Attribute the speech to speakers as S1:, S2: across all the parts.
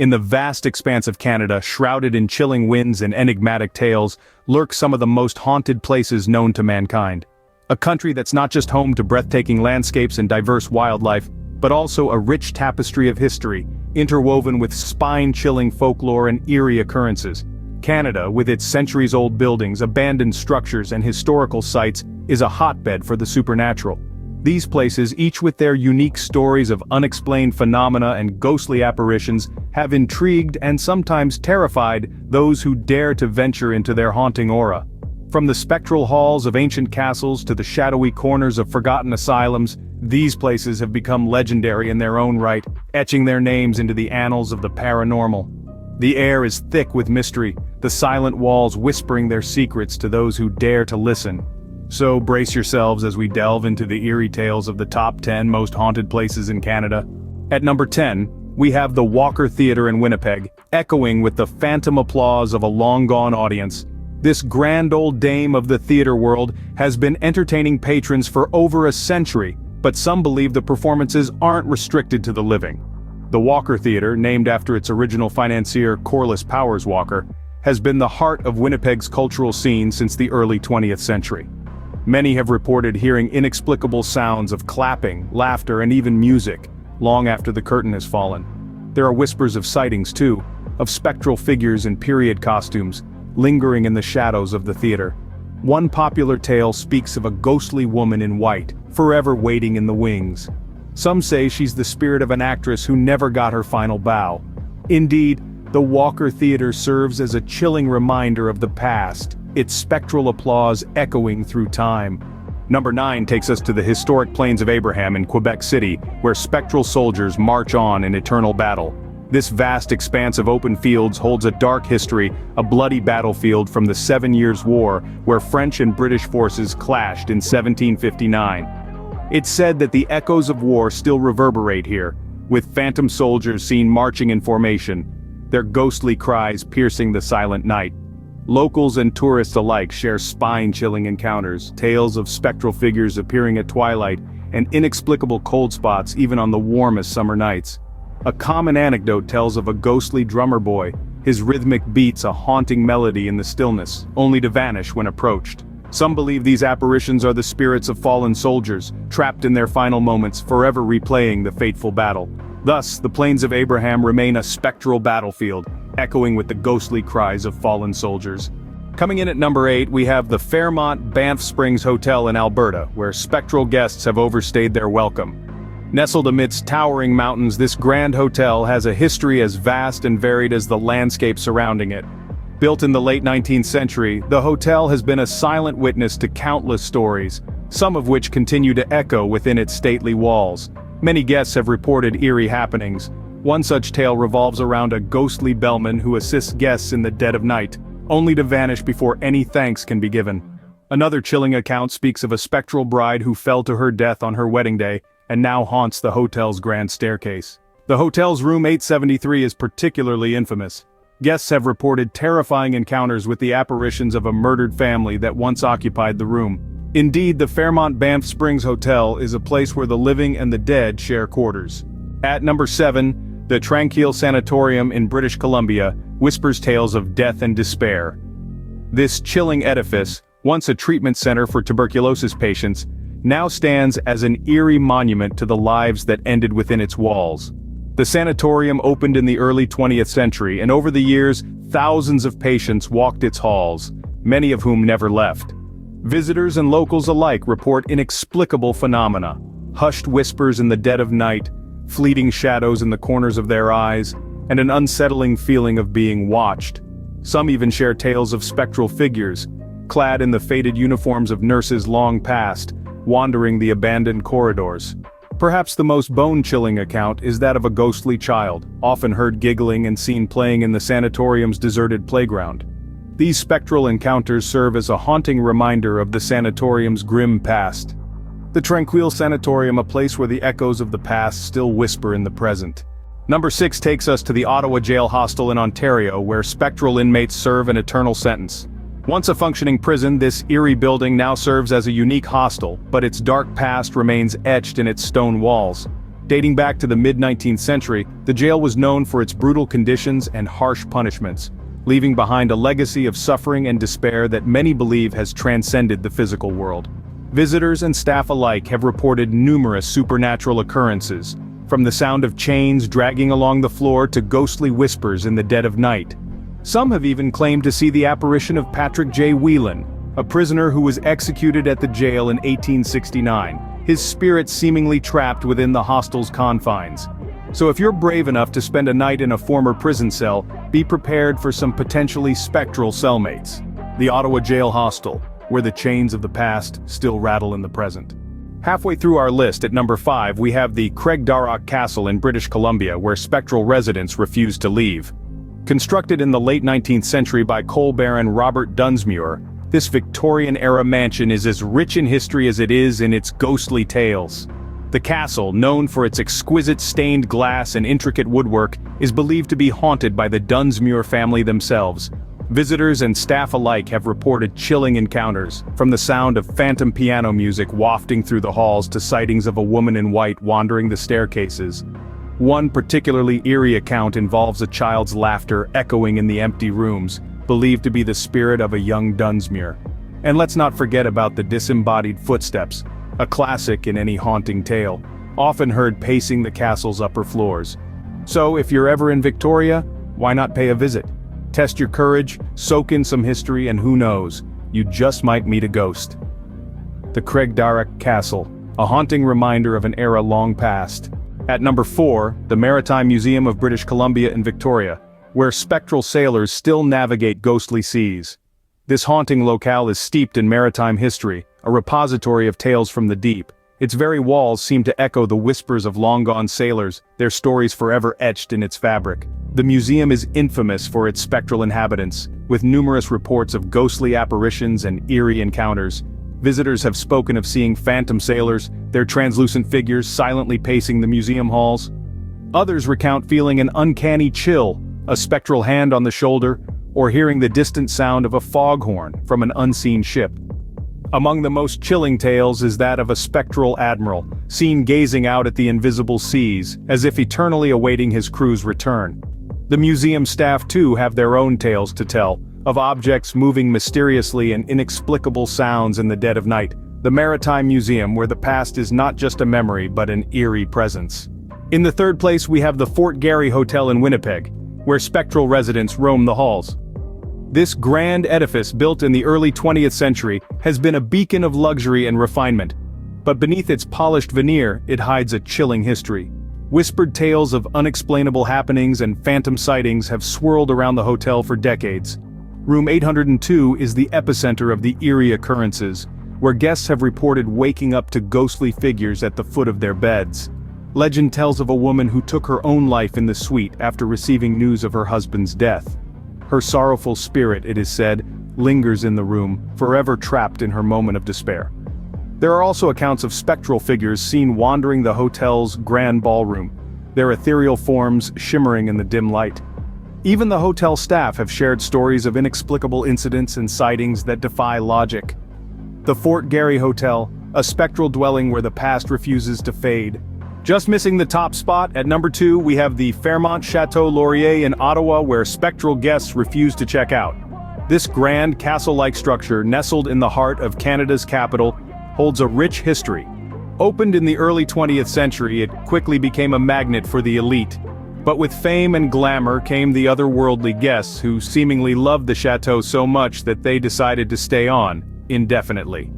S1: In the vast expanse of Canada, shrouded in chilling winds and enigmatic tales, lurk some of the most haunted places known to mankind. A country that's not just home to breathtaking landscapes and diverse wildlife, but also a rich tapestry of history, interwoven with spine-chilling folklore and eerie occurrences. Canada, with its centuries-old buildings, abandoned structures, and historical sites, is a hotbed for the supernatural. These places, each with their unique stories of unexplained phenomena and ghostly apparitions, have intrigued and sometimes terrified those who dare to venture into their haunting aura. From the spectral halls of ancient castles to the shadowy corners of forgotten asylums, these places have become legendary in their own right, etching their names into the annals of the paranormal. The air is thick with mystery, the silent walls whispering their secrets to those who dare to listen. So brace yourselves as we delve into the eerie tales of the top 10 most haunted places in Canada. At number 10, we have the Walker Theatre in Winnipeg, echoing with the phantom applause of a long-gone audience. This grand old dame of the theater world has been entertaining patrons for over a century, but some believe the performances aren't restricted to the living. The Walker Theatre, named after its original financier Corliss Powers Walker, has been the heart of Winnipeg's cultural scene since the early 20th century. Many have reported hearing inexplicable sounds of clapping, laughter, and even music, long after the curtain has fallen. There are whispers of sightings too, of spectral figures in period costumes, lingering in the shadows of the theater. One popular tale speaks of a ghostly woman in white, forever waiting in the wings. Some say she's the spirit of an actress who never got her final bow. Indeed, the Walker Theatre serves as a chilling reminder of the past, its spectral applause echoing through time. Number 9 takes us to the historic Plains of Abraham in Quebec City, where spectral soldiers march on in eternal battle. This vast expanse of open fields holds a dark history, a bloody battlefield from the 7 Years' War, where French and British forces clashed in 1759. It's said that the echoes of war still reverberate here, with phantom soldiers seen marching in formation, their ghostly cries piercing the silent night. Locals and tourists alike share spine-chilling encounters, tales of spectral figures appearing at twilight, and inexplicable cold spots even on the warmest summer nights. A common anecdote tells of a ghostly drummer boy, his rhythmic beats a haunting melody in the stillness, only to vanish when approached. Some believe these apparitions are the spirits of fallen soldiers, trapped in their final moments, forever replaying the fateful battle. Thus, the Plains of Abraham remain a spectral battlefield, echoing with the ghostly cries of fallen soldiers. Coming in at number 8, we have the Fairmont Banff Springs Hotel in Alberta, where spectral guests have overstayed their welcome. Nestled amidst towering mountains, this grand hotel has a history as vast and varied as the landscape surrounding it. Built in the late 19th century, the hotel has been a silent witness to countless stories, some of which continue to echo within its stately walls. Many guests have reported eerie happenings. One such tale revolves around a ghostly bellman who assists guests in the dead of night, only to vanish before any thanks can be given. Another chilling account speaks of a spectral bride who fell to her death on her wedding day, and now haunts the hotel's grand staircase. The hotel's room 873 is particularly infamous. Guests have reported terrifying encounters with the apparitions of a murdered family that once occupied the room. Indeed, the Fairmont Banff Springs Hotel is a place where the living and the dead share quarters. At number 7, the Tranquille Sanatorium in British Columbia whispers tales of death and despair. This chilling edifice, once a treatment center for tuberculosis patients, now stands as an eerie monument to the lives that ended within its walls. The sanatorium opened in the early 20th century, and over the years, thousands of patients walked its halls, many of whom never left. Visitors and locals alike report inexplicable phenomena, hushed whispers in the dead of night, fleeting shadows in the corners of their eyes, and an unsettling feeling of being watched. Some even share tales of spectral figures, clad in the faded uniforms of nurses long past, wandering the abandoned corridors. Perhaps the most bone-chilling account is that of a ghostly child, often heard giggling and seen playing in the sanatorium's deserted playground. These spectral encounters serve as a haunting reminder of the sanatorium's grim past. The Tranquille Sanatorium, a place where the echoes of the past still whisper in the present. Number 6 takes us to the Ottawa Jail Hostel in Ontario, where spectral inmates serve an eternal sentence. Once a functioning prison, this eerie building now serves as a unique hostel, but its dark past remains etched in its stone walls. Dating back to the mid-19th century, the jail was known for its brutal conditions and harsh punishments, leaving behind a legacy of suffering and despair that many believe has transcended the physical world. Visitors and staff alike have reported numerous supernatural occurrences, from the sound of chains dragging along the floor to ghostly whispers in the dead of night. Some have even claimed to see the apparition of Patrick J. Whelan, a prisoner who was executed at the jail in 1869, his spirit seemingly trapped within the hostel's confines. So if you're brave enough to spend a night in a former prison cell, be prepared for some potentially spectral cellmates. The Ottawa Jail Hostel, where the chains of the past still rattle in the present. Halfway through our list at number 5 we have the Craigdarroch Castle in British Columbia, where spectral residents refuse to leave. Constructed in the late 19th century by coal baron Robert Dunsmuir, this Victorian-era mansion is as rich in history as it is in its ghostly tales. The castle, known for its exquisite stained glass and intricate woodwork, is believed to be haunted by the Dunsmuir family themselves. Visitors and staff alike have reported chilling encounters, from the sound of phantom piano music wafting through the halls to sightings of a woman in white wandering the staircases. One particularly eerie account involves a child's laughter echoing in the empty rooms, believed to be the spirit of a young Dunsmuir. And let's not forget about the disembodied footsteps, a classic in any haunting tale, often heard pacing the castle's upper floors. So if you're ever in Victoria, why not pay a visit? Test your courage, soak in some history, and who knows, you just might meet a ghost. The Craigdarroch Castle, a haunting reminder of an era long past. At number 4, the Maritime Museum of British Columbia in Victoria, where spectral sailors still navigate ghostly seas. This haunting locale is steeped in maritime history, a repository of tales from the deep. Its very walls seem to echo the whispers of long-gone sailors, their stories forever etched in its fabric. The museum is infamous for its spectral inhabitants, with numerous reports of ghostly apparitions and eerie encounters. Visitors have spoken of seeing phantom sailors, their translucent figures silently pacing the museum halls. Others recount feeling an uncanny chill, a spectral hand on the shoulder, or hearing the distant sound of a foghorn from an unseen ship. Among the most chilling tales is that of a spectral admiral, seen gazing out at the invisible seas, as if eternally awaiting his crew's return. The museum staff too have their own tales to tell, of objects moving mysteriously and inexplicable sounds in the dead of night. The Maritime Museum, where the past is not just a memory but an eerie presence. In the third place we have the Fort Garry Hotel in Winnipeg, where spectral residents roam the halls. This grand edifice, built in the early 20th century, has been a beacon of luxury and refinement. But beneath its polished veneer, it hides a chilling history. Whispered tales of unexplainable happenings and phantom sightings have swirled around the hotel for decades. Room 802 is the epicenter of the eerie occurrences, where guests have reported waking up to ghostly figures at the foot of their beds. Legend tells of a woman who took her own life in the suite after receiving news of her husband's death. Her sorrowful spirit, it is said, lingers in the room, forever trapped in her moment of despair. There are also accounts of spectral figures seen wandering the hotel's grand ballroom, their ethereal forms shimmering in the dim light. Even the hotel staff have shared stories of inexplicable incidents and sightings that defy logic. The Fort Garry Hotel, a spectral dwelling where the past refuses to fade. Just missing the top spot, at number 2 we have the Fairmont Château Laurier in Ottawa, where spectral guests refuse to check out. This grand castle-like structure, nestled in the heart of Canada's capital, holds a rich history. Opened in the early 20th century, it quickly became a magnet for the elite. But with fame and glamour came the otherworldly guests who seemingly loved the chateau so much that they decided to stay on, indefinitely.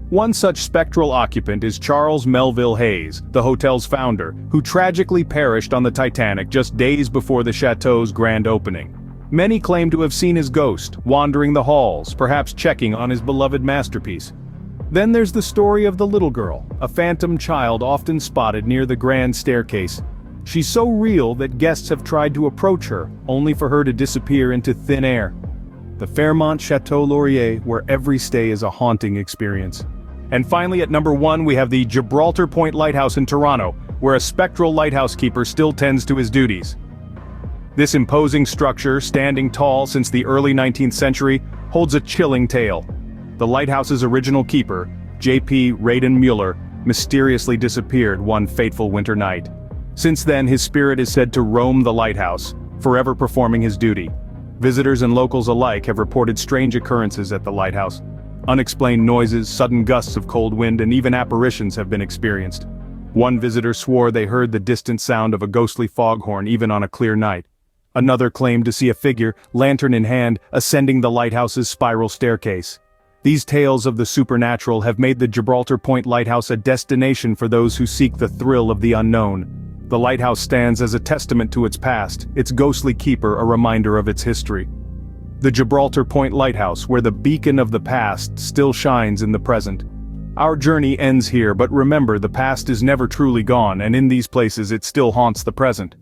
S1: One such spectral occupant is Charles Melville Hayes, the hotel's founder, who tragically perished on the Titanic just days before the chateau's grand opening. Many claim to have seen his ghost, wandering the halls, perhaps checking on his beloved masterpiece. Then there's the story of the little girl, a phantom child often spotted near the grand staircase. She's so real that guests have tried to approach her, only for her to disappear into thin air. The Fairmont Château Laurier, where every stay is a haunting experience. And finally, at number 1 we have the Gibraltar Point Lighthouse in Toronto, where a spectral lighthouse keeper still tends to his duties. This imposing structure, standing tall since the early 19th century, holds a chilling tale. The lighthouse's original keeper, J.P. Radin Mueller, mysteriously disappeared one fateful winter night. Since then, his spirit is said to roam the lighthouse, forever performing his duty. Visitors and locals alike have reported strange occurrences at the lighthouse. Unexplained noises, sudden gusts of cold wind, and even apparitions have been experienced. One visitor swore they heard the distant sound of a ghostly foghorn even on a clear night. Another claimed to see a figure, lantern in hand, ascending the lighthouse's spiral staircase. These tales of the supernatural have made the Gibraltar Point Lighthouse a destination for those who seek the thrill of the unknown. The lighthouse stands as a testament to its past, its ghostly keeper a reminder of its history. The Gibraltar Point Lighthouse, where the beacon of the past still shines in the present. Our journey ends here, but remember, the past is never truly gone, and in these places it still haunts the present.